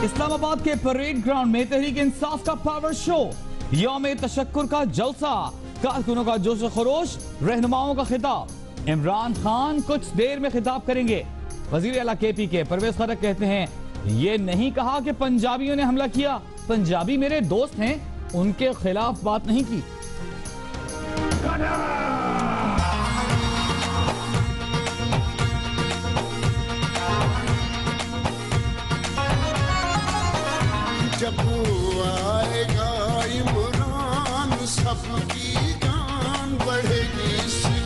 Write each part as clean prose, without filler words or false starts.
इस्लामाबाद के parade ground में तहरीक इंसाफ का पावर शो, यौम तशक्कुर का जलसा, कारकुनों का जोश खरोश, रहनुमाओं का खिताब। इमरान खान कुछ देर में खिताब करेंगे। वजीर आला केपी के परवेज खटक कहते हैं, ये नहीं कहा कि पंजाबियों ने हमला किया, पंजाबी मेरे दोस्त हैं, उनके खिलाफ बात नहीं की। जब आएगा इमरान सबकी जान बढ़ेगी,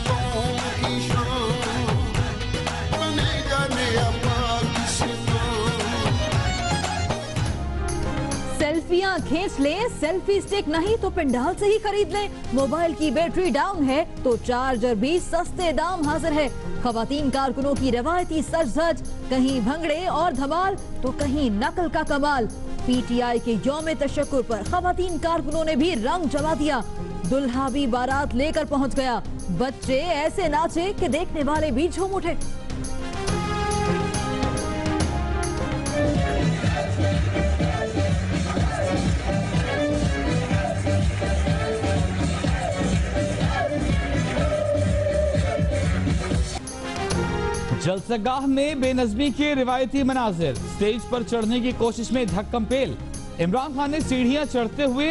कौम की शान बनेगा नया पाकिस्तान। सेल्फियां खींच ले, सेल्फी स्टिक नहीं तो पिंडाल से ही खरीद ले। मोबाइल की बैटरी डाउन है तो चार्जर भी सस्ते दाम हाजिर है। खवातीन कारकुनों की रवायती सज-धज, कहीं भंगड़े और धमाल तो कहीं नकल का कमाल। पीटीआई के यौम तशक्कुर पर खवातीन कारकुनों ने भी रंग जमा दिया। दुल्हा भी बारात लेकर पहुंच गया। बच्चे ऐसे नाचे कि देखने वाले भी झूम उठे। जलसगाह में बेनज़मी के रिवायती मनाजिर, स्टेज पर चढ़ने की कोशिश में धक्कमपेल। इमरान खान ने सीढ़ियां चढ़ते हुए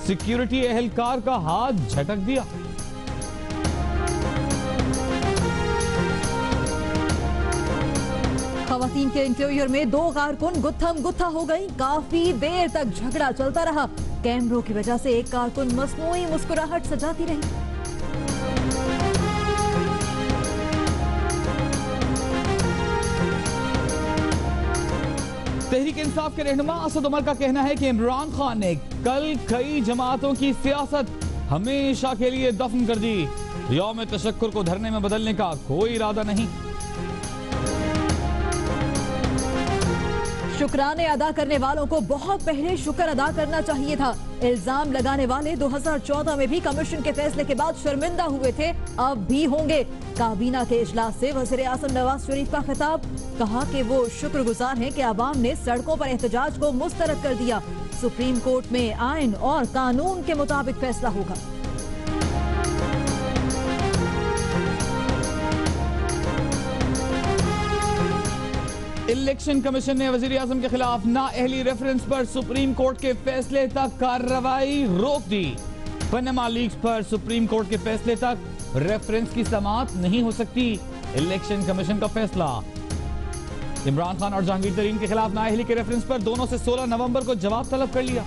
सिक्योरिटी एहलकार का हाथ झटक दिया। खवातीन के इंटीरियर में दो कारकुन गुत्थम गुत्था हो गई। काफी देर तक झगड़ा चलता रहा। कैमरों की वजह से एक कारकुन मसनूई मुस्कुराहट सजाती रही। तहरीक इंसाफ के रहनुमा असद उमर का कहना है कि इमरान खान ने कल कई जमातों की सियासत हमेशा के लिए दफन कर दी। यौम तशक्कुर को धरने में बदलने का कोई इरादा नहीं। शुक्राने अदा करने वालों को बहुत पहले शुक्र अदा करना चाहिए था। इल्जाम लगाने वाले 2014 में भी कमीशन के फैसले के बाद शर्मिंदा हुए थे, अब भी होंगे। काबीना के इजलास से वज़ीर आज़म नवाज शरीफ का खिताब, कहा कि वो शुक्रगुजार हैं कि अवाम ने सड़कों पर एहतजाज को मुस्तरद कर दिया। सुप्रीम कोर्ट में आइन और कानून के मुताबिक फैसला होगा। इलेक्शन कमीशन ने वजीर आजम के खिलाफ नाअहली रेफरेंस पर सुप्रीम कोर्ट के फैसले तक कार्रवाई रोक दी। पनामा लीक्स पर सुप्रीम कोर्ट के फैसले तक रेफरेंस की समाअत नहीं हो सकती। इलेक्शन कमीशन का फैसला। इमरान खान और जहांगीर तरीन के खिलाफ नाअहली के रेफरेंस पर दोनों से 16 नवंबर को जवाब तलब कर लिया।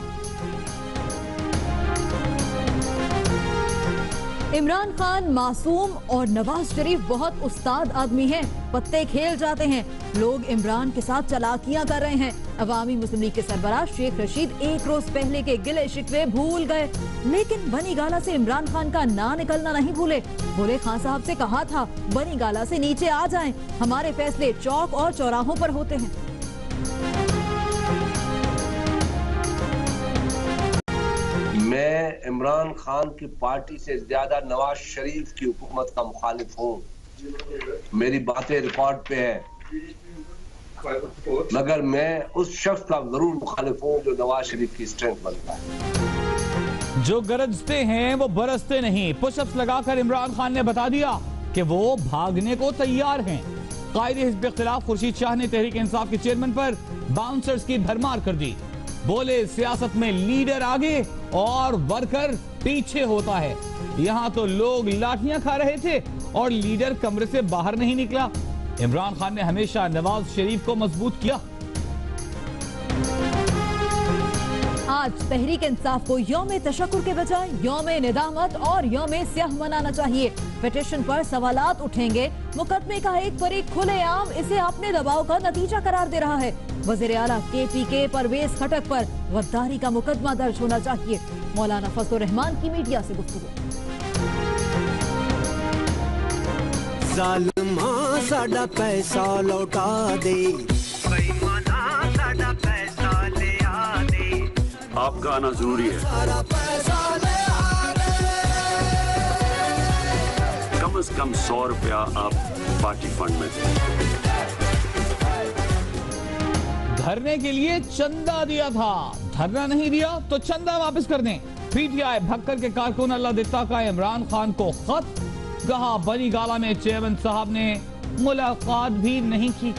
इमरान खान मासूम और नवाज शरीफ बहुत उस्ताद आदमी हैं, पत्ते खेल जाते हैं। लोग इमरान के साथ चालाकियां कर रहे हैं। अवामी मुस्लिम लीग के सरबराह शेख रशीद एक रोज पहले के गिले शिकवे भूल गए, लेकिन बनी गाला से इमरान खान का ना निकलना नहीं भूले। बोले, खान साहब से कहा था बनी गाला से नीचे आ जाएं, हमारे फैसले चौक और चौराहों पर होते हैं। मैं इमरान खान की पार्टी से ज्यादा नवाज शरीफ की हुकूमत का मुखालिफ हूँ। मेरी बातें रिकॉर्ड पे है, मगर मैं उस शख्स का जरूर मुखालिफ हूँ जो नवाज शरीफ की स्ट्रेंथ बनता है। जो गरजते हैं वो बरसते नहीं। पुशअप्स लगाकर इमरान खान ने बता दिया कि वो भागने को तैयार हैं। कायदे हिज़्ब इख्तिलाफ खुर्शीद शाह ने तहरीक इंसाफ के चेयरमैन पर बाउंसर्स की भरमार कर दी। बोले, सियासत में लीडर आगे और वर्कर पीछे होता है। यहाँ तो लोग लाठियां खा रहे थे और लीडर कमरे से बाहर नहीं निकला। इमरान खान ने हमेशा नवाज शरीफ को मजबूत किया। आज तहरीक इंसाफ को यौम तशक्कुर के बजाय यौम निदामत और यौम स्याह मनाना चाहिए। पिटीशन पर सवालात उठेंगे। मुकदमे का एक फरीक खुलेआम इसे अपने दबाव का नतीजा करार दे रहा है। वज़ीर आला केपी के परवेज खटक पर गद्दारी का मुकदमा दर्ज होना चाहिए। मौलाना फजलुर रहमान की मीडिया से गुफ्तगू। ज़ालिमा साडा पैसा लौटा दे, बेईमाना साडा पैसा ले आ दे। आपका आना जरूरी है। सारा पैसा ले आ दे। कम से कम 100 रुपया आप पार्टी फंड में दें। धरने के लिए चंदा दिया था, धरना नहीं दिया तो चंदा वापस कर दें। पीटीआई भक्कर के कारकुन अल्लाह दित्ता का इमरान खान को खत, कहा बनी गाला में चेयरमैन साहब ने मुलाकात भी नहीं की।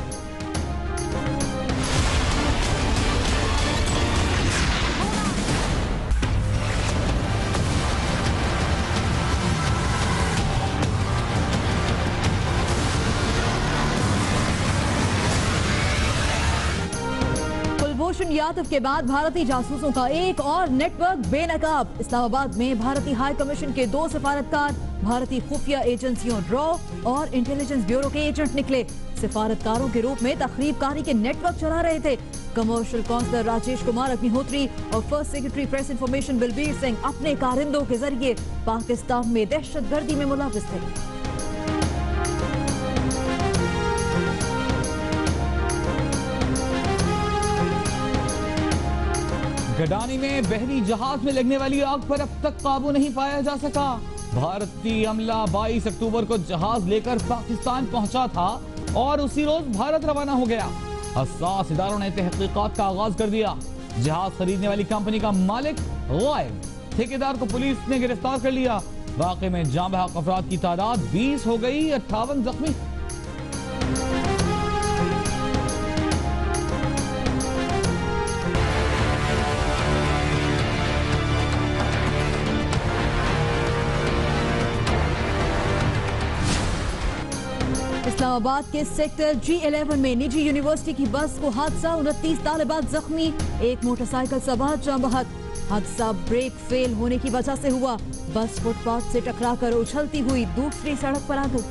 कुलभूषण यादव के बाद भारतीय जासूसों का एक और नेटवर्क बेनकाब। इस्लामाबाद में भारतीय हाई कमीशन के 2 सफारतकार भारतीय खुफिया एजेंसियों रॉ और इंटेलिजेंस ब्यूरो के एजेंट निकले। सिफारतकारों के रूप में तखरीबकारी के नेटवर्क चला रहे थे। कमर्शियल काउंसलर राजेश कुमार अग्निहोत्री और first secretary press information Balbir Singh अपने कारिंदों के जरिए पाकिस्तान में दहशतगर्दी में मुलविस थे। गडानी में बहरी जहाज में लगने वाली आग पर अब तक काबू नहीं पाया जा सका। भारतीय अमला 22 अक्टूबर को जहाज लेकर पाकिस्तान पहुंचा था और उसी रोज भारत रवाना हो गया। हसास इदारों ने तहकीकात का आगाज कर दिया। जहाज खरीदने वाली कंपनी का मालिक गायब, ठेकेदार को पुलिस ने गिरफ्तार कर लिया। वाकई में जाँ बहक अफराद की तादाद 20 हो गई, 58 जख्मी। इस्लामाबाद के सेक्टर G11 में निजी यूनिवर्सिटी की बस को हादसा, 29 तालिबात जख्मी, एक मोटरसाइकिल सवार जाँ बहक। हादसा ब्रेक फेल होने की वजह से हुआ। बस फुटपाथ से टकराकर उछलती हुई दूसरी सड़क पर आ गई।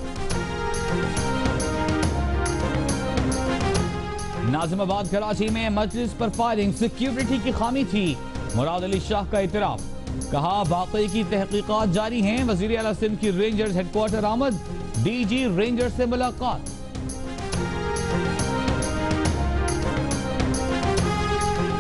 नाजिमाबाद कराची में मजलिस पर फायरिंग, सिक्योरिटी की खामी थी। मुराद अली शाह का इतराफ, कहा वाकई की तहकीकात जारी हैं। वजीर आला सिंध की रेंजर्स हेडक्वार्टर आमद, डीजी रेंजर से मुलाकात।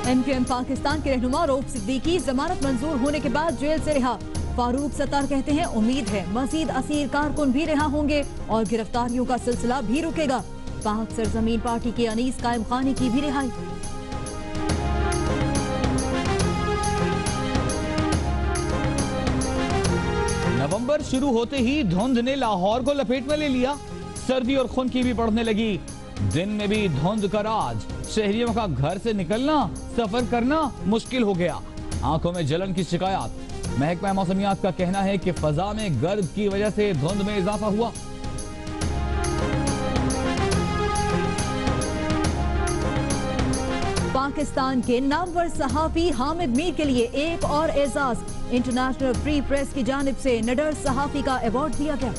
एमक्यूएम पाकिस्तान के रहनुमा रऊफ सिद्दीकी जमानत मंजूर होने के बाद जेल से रिहा। फारूक सत्तार कहते हैं उम्मीद है मजीद असीर कारकुन भी रिहा होंगे और गिरफ्तारियों का सिलसिला भी रुकेगा। पाक सरजमीन पार्टी के अनीस कायम खानी की भी रिहाई। नवंबर शुरू होते ही धुंध ने लाहौर को लपेट में ले लिया। सर्दी और खुनकी भी बढ़ने लगी। दिन में भी धुंध का राज, शहरियों का घर से निकलना, सफर करना मुश्किल हो गया। आंखों में जलन की शिकायत। महकमा मौसमियात का कहना है कि फजा में गर्द की वजह से धुंध में इजाफा हुआ। पाकिस्तान के नामवर सहाफी हामिद मीर के लिए एक और एजाज। इंटरनेशनल फ्री प्रेस की जानिब से निडर सहाफी का अवार्ड दिया गया।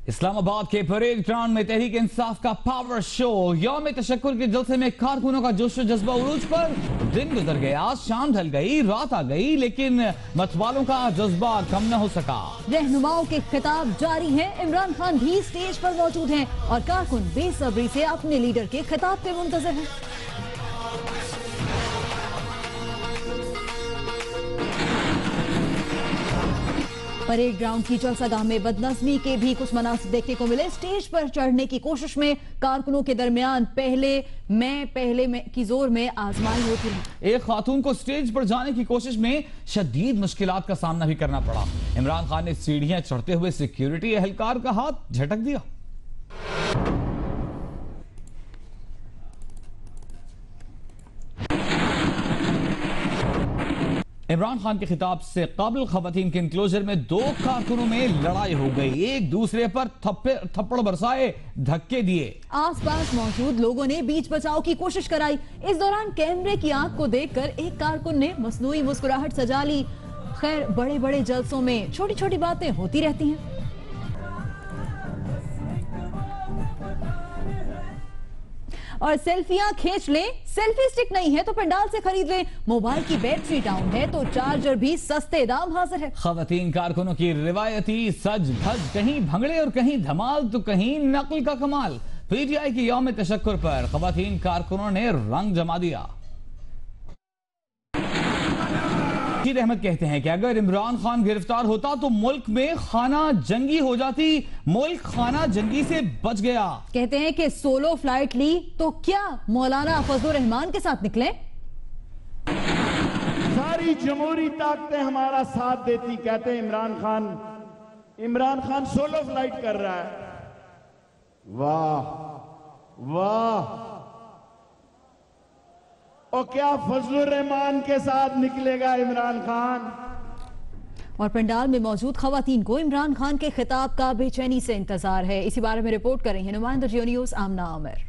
इस्लामाबाद के परेड ग्राउंड में तहरीक इंसाफ का पावर शो। यौम तशक्कुर के जलसे में कारकुनों का जोश व जज्बा उरूज पर। दिन गुजर गया, शाम ढल गई, रात आ गई, लेकिन मतवालों का जज्बा कम न हो सका। रहनुमाओं के खिताब जारी हैं। इमरान खान भी स्टेज पर मौजूद हैं और कारकुन बेसब्री से अपने लीडर के खिताब पे मुंतज़िर हैं। परेड ग्राउंड की जलसागाह में बदनज़मी के भी कुछ मनासिब देखने को मिले। स्टेज पर चढ़ने की कोशिश में कारकुनों के दरमियान पहले में की जोर में आजमाई होती रही। एक खातून को स्टेज पर जाने की कोशिश में शदीद मुश्किलात का सामना भी करना पड़ा। इमरान खान ने सीढ़ियां चढ़ते हुए सिक्योरिटी एहलकार का हाथ झटक दिया। इमरान खान के खिताब से काबिल खवातीन के इंक्लोजर में 2 कारकुनों में लड़ाई हो गई। एक दूसरे पर थप्पड़ बरसाए, धक्के दिए। आसपास मौजूद लोगों ने बीच बचाव की कोशिश कराई। इस दौरान कैमरे की आंख को देखकर एक कारकुन ने मसनूई मुस्कुराहट सजा ली। खैर, बड़े बड़े जलसों में छोटी छोटी बातें होती रहती हैं। और सेल्फियां खींच लें, सेल्फी स्टिक नहीं है तो पंडाल से खरीद लें। मोबाइल की बैटरी डाउन है तो चार्जर भी सस्ते दाम हाजिर है। खवातीन कारकुनों की रिवायती सज धज, कहीं भंगड़े और कहीं धमाल तो कहीं नकल का कमाल। पीटीआई की यौम तशक्कुर पर खवातीन कारकुनों ने रंग जमा दिया। रशीद अहमद कहते हैं कि अगर इमरान खान गिरफ्तार होता तो मुल्क में खाना जंगी हो जाती। मुल्क खाना जंगी से बच गया। कहते हैं कि सोलो फ्लाइट ली तो क्या मौलाना फजलुर रहमान के साथ निकले। सारी जमहूरी ताकतें हमारा साथ देती। कहते हैं इमरान खान सोलो फ्लाइट कर रहा है। वाह वाह। और क्या फजलुर रहमान के साथ निकलेगा इमरान खान। और पंडाल में मौजूद खवातीन को इमरान खान के खिताब का बेचैनी से इंतजार है। इसी बारे में रिपोर्ट कर रही है नुमाइंदा जियो न्यूज़ आमना आमिर।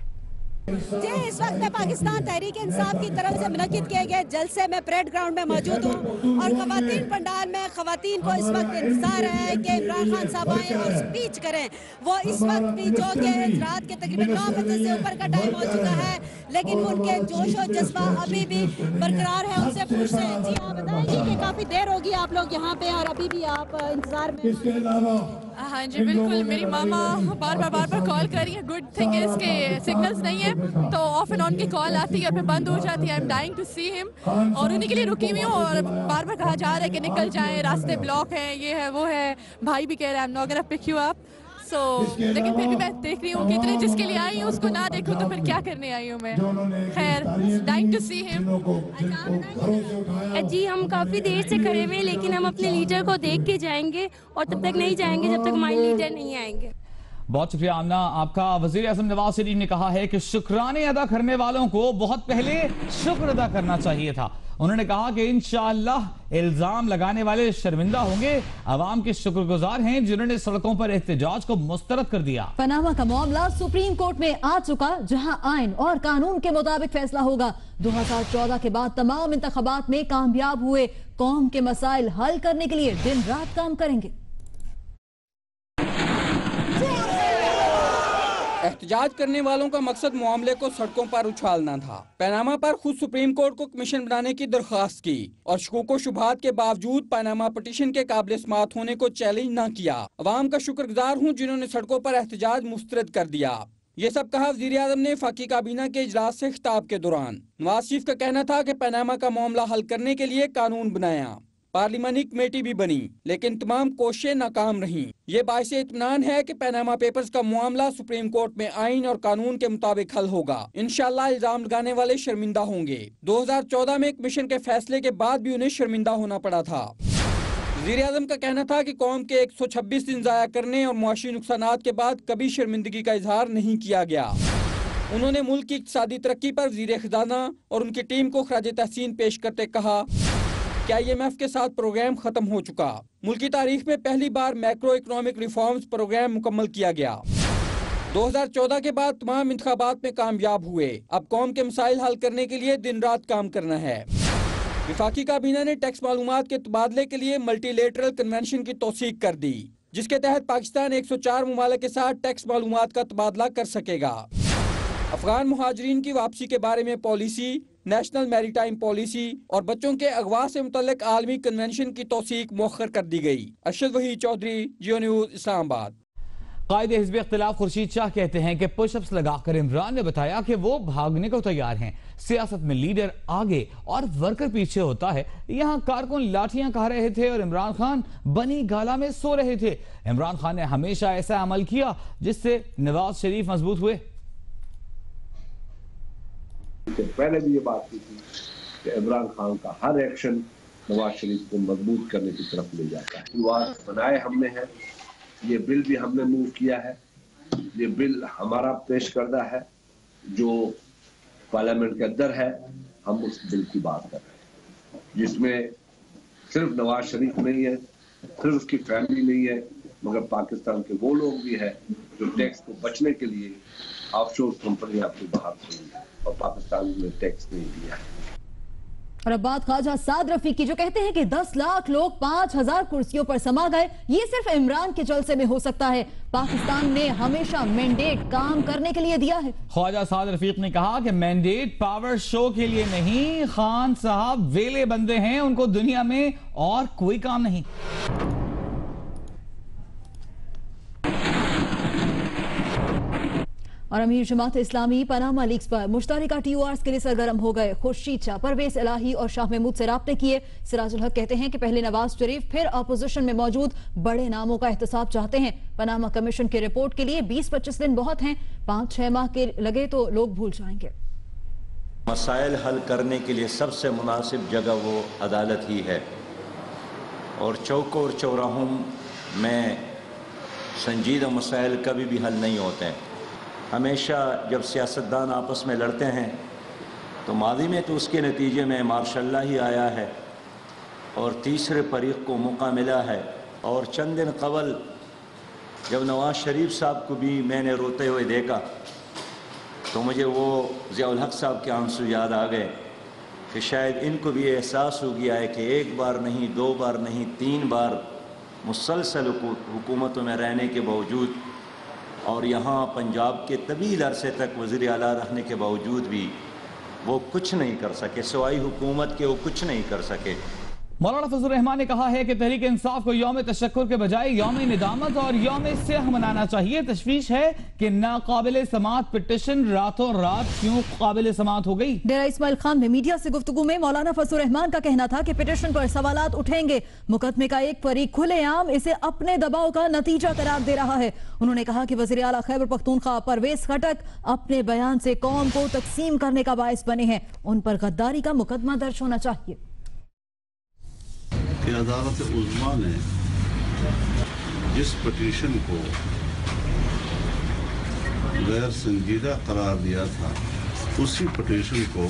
इस वक्त मैं पाकिस्तान तहरीक इंसाफ की तरफ से मुनक्किद किए गए जलसे में परेड ग्राउंड में मौजूद हूँ और खवातीन पंडाल में खवातीन को इस वक्त इंतजार है कि इमरान खान साहब आए और स्पीच करें। वो इस वक्त भी जो कि रात के तकरीबन 9 बजे से ऊपर का टाइम हो चुका है, लेकिन उनके जोश और जज्बा अभी भी बरकरार है। उनसे पूछते हैं, जी आप बताएंगे कि काफी देर होगी आप लोग यहाँ पे और अभी भी आप इंतजार में। हाँ जी बिल्कुल, मेरी मामा बार बार कॉल कर रही है। गुड थिंग इज के सिग्नल्स नहीं है तो ऑफ एंड ऑन की कॉल आती है और फिर बंद हो जाती है। I am dying to see him और उन्हीं के लिए रुकी हुई हूँ और बार बार कहा जा रहा है कि निकल जाएं, रास्ते ब्लॉक हैं, ये है वो है। भाई भी कह रहा है I am not gonna pick you up. So लेकिन फिर भी मैं देख रही हूँ कि इतने जिसके लिए आई हूँ उसको ना देखूँ तो फिर क्या करने आई हूँ मैं। खैर डाइंग टू सी हिम। जी हम काफ़ी देर से खड़े हुए हैं लेकिन हम अपने लीडर को देख के जाएंगे और तब तक नहीं जाएंगे जब तक हमारे लीडर नहीं आएंगे। बहुत शुक्रिया आमना आपका। वजीर आज़म नवाज शरीफ ने कहा है कि शुक्राने अदा करने वालों को बहुत पहले शुक्र अदा करना चाहिए था। उन्होंने कहा कि इंशाअल्लाह इल्जाम लगाने वाले शर्मिंदा होंगे। अवाम के शुक्रगुजार हैं जिन्होंने सड़कों पर एहतजाज को मुस्तरद कर दिया। पनामा का मामला सुप्रीम कोर्ट में आ चुका, जहां आइन और कानून के मुताबिक फैसला होगा। 2014 के बाद तमाम इंतखाबात में कामयाब हुए, कौम के मसाइल हल करने के लिए दिन रात काम करेंगे। एहतजाज करने वालों का मकसद मामले को सड़कों पर उछालना था। पनामा पर खुद सुप्रीम कोर्ट को कमीशन बनाने की दरख्वास्त की और शकूक व शुबहात के बावजूद पनामा पिटीशन के काबिल समाअत होने को चैलेंज न किया। अवाम का शुक्रगुजार हूँ जिन्होंने सड़कों पर एहतजाज मुस्तरद कर दिया। ये सब कहा वज़ीर आज़म ने फाकी काबीना के इजलास से खिताब के दौरान। नवाज शरीफ का कहना था कि पनामा का मामला हल करने के लिए कानून बनाया, पार्लिमानी कमेटी भी बनी, लेकिन तमाम कोशिशें नाकाम रहीं। ये बाइसे इत्मीनान है कि पनामा पेपर्स का मामला सुप्रीम कोर्ट में आइन और कानून के मुताबिक हल होगा। इंशाअल्लाह इल्जाम लगाने वाले शर्मिंदा होंगे। 2014 में कमीशन के फैसले के बाद भी उन्हें शर्मिंदा होना पड़ा था। वज़ीर आज़म का कहना था कि कौम के 126 दिन ज़ाया करने और मुआशी नुकसानात के बाद कभी शर्मिंदगी का इजहार नहीं किया गया। उन्होंने मुल्क की इक़्तिसादी तरक्की पर वज़ीर ख़ज़ाना और उनकी टीम को खराज तहसीन पेश करते कहा कि IMF के साथ प्रोग्राम खत्म हो चुका। मुल्क की तारीख में पहली बार मैक्रो इकोनॉमिक रिफॉर्म्स प्रोग्राम मुकम्मल किया गया। 2014 के बाद तमाम इंतखाबात में कामयाब हुए। अब कौम के मसाइल हल करने के लिए दिन रात काम करना है। वफाकी काबीना ने टैक्स मालूमात के तबादले के लिए मल्टीलेटरल कन्वेंशन की तौसीक कर दी, जिसके तहत पाकिस्तान 104 ममालिक के साथ टैक्स मालूमात का तबादला कर सकेगा। अफगान मुहाजिरीन की वापसी के बारे में पॉलिसी, नेशनल मैरीटाइम पॉलिसी और बच्चों के अगवा से मुतल्लिक आलमी कन्वेंशन की तौसीक मौखर कर दी गई। अरशद वही चौधरी, जियो न्यूज़, इस्लामाबाद। कायदे हिज़्ब इख्तिलाफ खुर्शीद शाह कहते हैं कि पुशअप्स लगाकर इमरान ने बताया कि वो भागने को तैयार हैं। सियासत में लीडर आगे और वर्कर पीछे होता है। यहाँ कारकुन लाठियां खा रहे थे और इमरान खान बनी गाला में सो रहे थे। इमरान खान ने हमेशा ऐसा अमल किया जिससे नवाज शरीफ मजबूत हुए। पहले भी ये बात की थी कि इमरान खान का हर एक्शन नवाज शरीफ को मजबूत करने की तरफ ले जाता है। शुरुआत बनाए हमने है, ये बिल भी हमने मूव किया है। ये बिल हमारा पेश करदा है जो पार्लियामेंट के अंदर है। हम उस बिल की बात कर रहे हैं जिसमें सिर्फ नवाज शरीफ नहीं है, सिर्फ उसकी फैमिली नहीं है, मगर पाकिस्तान के वो लोग भी है जो टैक्स को बचने के लिए ऑफशोर कंपनी आपको बाहर खोली है और पाकिस्तान में टैक्स नहीं दिया है। और अब बात ख्वाजा साद रफी की, जो कहते हैं कि 10 लाख लोग 5000 कुर्सियों पर समा गए। ये सिर्फ इमरान के जलसे में हो सकता है। पाकिस्तान ने हमेशा मैंडेट काम करने के लिए दिया है। ख्वाजा साद रफीक ने कहा कि मैंडेट पावर शो के लिए नहीं। खान साहब वेले बंदे हैं, उनको दुनिया में और कोई काम नहीं। और अमीर जमात इस्लामी पनामा लीक्स पर मुश्तरका TORs के लिए सरगर्म हो गए। खुर्शीद शाह, परवेज इलाही और शाह महमूद से राब्ते किए। सिराजुल हक कहते हैं कि पहले नवाज शरीफ फिर अपोजिशन में मौजूद बड़े नामों का एहतसाब चाहते हैं। पनामा कमीशन की रिपोर्ट के लिए 20-25 दिन बहुत हैं, 5-6 माह के लगे तो लोग भूल जाएंगे। मसाइल हल करने के लिए सबसे मुनासिब जगह वो अदालत ही है और चौकों और चौराहों में संजीदा मसाइल कभी भी हल नहीं होते हैं। हमेशा जब सियासतदान आपस में लड़ते हैं तो मादी में तो उसके नतीजे में मार्शल लॉ ही आया है और तीसरे फरीक को मौका मिला है। और चंद दिन कबल जब नवाज शरीफ साहब को भी मैंने रोते हुए देखा तो मुझे वो ज़ियाउल हक साहब के आंसू याद आ गए कि शायद इनको भी एहसास हो गया है कि एक बार नहीं, 2 बार नहीं, 3 बार मुसलसल हुकूमतों में रहने के बावजूद और यहाँ पंजाब के तवील अरसे तक वज़ीर आला रहने के बावजूद भी वो कुछ नहीं कर सके, सिवाय हुकूमत के वो कुछ नहीं कर सके। मौलाना फजल रहमान ने कहा है कि तहरीक इंसाफ को यौम तशक्कुर के बजाय यौम निदामत और यौम सियाह मनाना चाहिए। तशवीश है कि नाकाबिल समात पिटिशन रातों रात क्यों काबिल समात हो गई। डेरा इस्माइल खान में मीडिया से गुफ्तगू में मौलाना फजल रहमान का कहना था कि पिटिशन पर सवालात उठेंगे। मुकदमे का एक फरीक खुलेआम इसे अपने दबाव का नतीजा करार दे रहा है। उन्होंने कहा कि वज़ीर आला खैबर पख्तूनख्वा परवेज खटक अपने बयान से कौम को तकसीम करने का बायस बने हैं। उन पर गद्दारी का मुकदमा दर्ज होना चाहिए। अदालत उज़्मा ने जिस पिटीशन को गैर संजीदा करार दिया था उसी पिटीशन को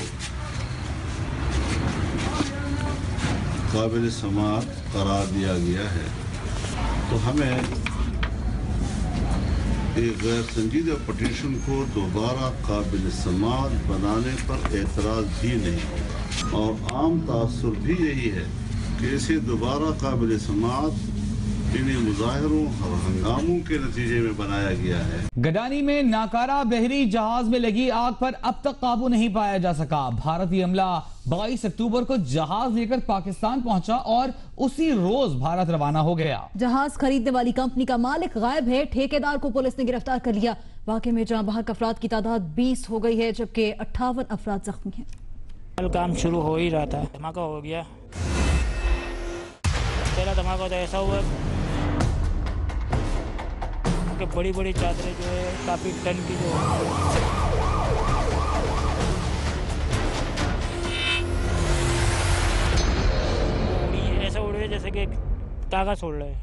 काबिल समात करार दिया गया है। तो हमें एक गैर संजीदा पिटीशन को दोबारा काबिल समात बनाने पर एतराज़ भी नहीं होगा और आम तासुर भी यही है कि इसे दोबारा काबिल समात इन्हीं मुजाहिरों और हंगामों के नतीजे में बनाया गया है। गडानी में नाकारा बहरी जहाज में लगी आग पर अब तक काबू नहीं पाया जा सका। भारतीय अमला 22 अक्टूबर को जहाज लेकर पाकिस्तान पहुंचा और उसी रोज भारत रवाना हो गया। जहाज खरीदने वाली कंपनी का मालिक गायब है। ठेकेदार को पुलिस ने गिरफ्तार कर लिया। वाकये में जहां बहक अफराद की तादाद 20 हो गई है जबकि 58 अफराद जख्मी हैं। कल काम शुरू हो ही रहा था, धमाका हो गया। पहला धमाका तो ऐसा हुआ कि बड़ी बड़ी चादरें जो है काफ़ी टन की जो ऐसा उड़ रहे जैसे कि कागज उड़ रहे हैं।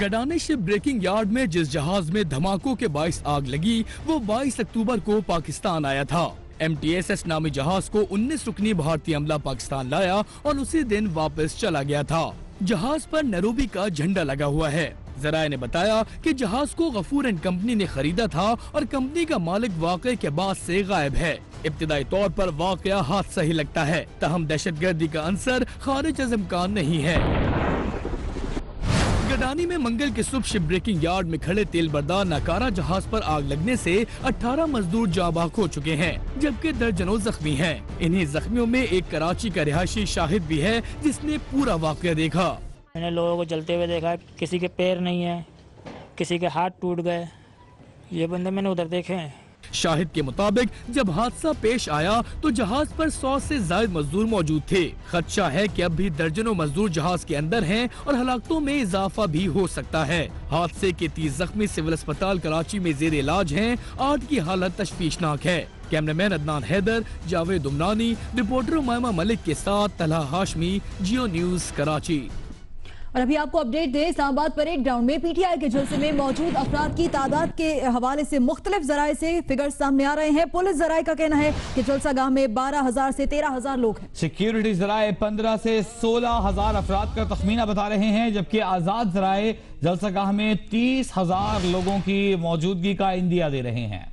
गडानी शिप ब्रेकिंग यार्ड में जिस जहाज में धमाकों के बाइस आग लगी वो 22 अक्टूबर को पाकिस्तान आया था। MTSS नामी जहाज को 19 रुकनी भारतीय अमला पाकिस्तान लाया और उसी दिन वापस चला गया था। जहाज पर नैरोबी का झंडा लगा हुआ है। जराये ने बताया कि जहाज को गफूर एंड कंपनी ने खरीदा था और कंपनी का मालिक वाक़े के बाद से गायब है। इब्तिदाई तौर पर वाक़या हादसा ही लगता है, तहम दहशतगर्दी का अंसर खारिज अज़ इम्कान नहीं है। गडानी में मंगल के सुबह शिप ब्रेकिंग यार्ड में खड़े तेल बरदार नाकारा जहाज पर आग लगने से 18 मजदूर जाँ बाख हो चुके हैं जबकि दर्जनों जख्मी हैं। इन्हीं जख्मियों में एक कराची का रिहायशी शाहिद भी है जिसने पूरा वाक़या देखा। मैंने लोगों को जलते हुए देखा, किसी के पैर नहीं है, किसी के हाथ टूट गए। ये बंदे मैंने उधर देखे हैं। शाहिद के मुताबिक जब हादसा पेश आया तो जहाज पर 100 से ज्यादा मजदूर मौजूद थे। खदशा है कि अब भी दर्जनों मजदूर जहाज के अंदर हैं और हलाकतों में इजाफा भी हो सकता है। हादसे के 30 जख्मी सिविल अस्पताल कराची में जेर इलाज हैं। 8 की हालत तशवीशनाक है। कैमरामैन अदनान हैदर, जावेद उमरानी, रिपोर्टर उमैमा मलिक के साथ तलहा हाशमी, जियो न्यूज कराची। और अभी आपको अपडेट दें, इस्लामाबाद परेड ग्राउंड में PTI के जलसे में मौजूद अफराद की तादाद के हवाले से मुख्तलिफ जराये से फिगर्स सामने आ रहे हैं। पुलिस जराये का कहना है कि जलसागाह में 12,000 से 13,000 लोग हैं। सिक्योरिटी जराये 15 से 16,000 अफराद का तखमीना बता रहे हैं जबकि आजाद जराये जलसागाह में 30,000 लोगों की मौजूदगी का इंदिया दे रहे हैं।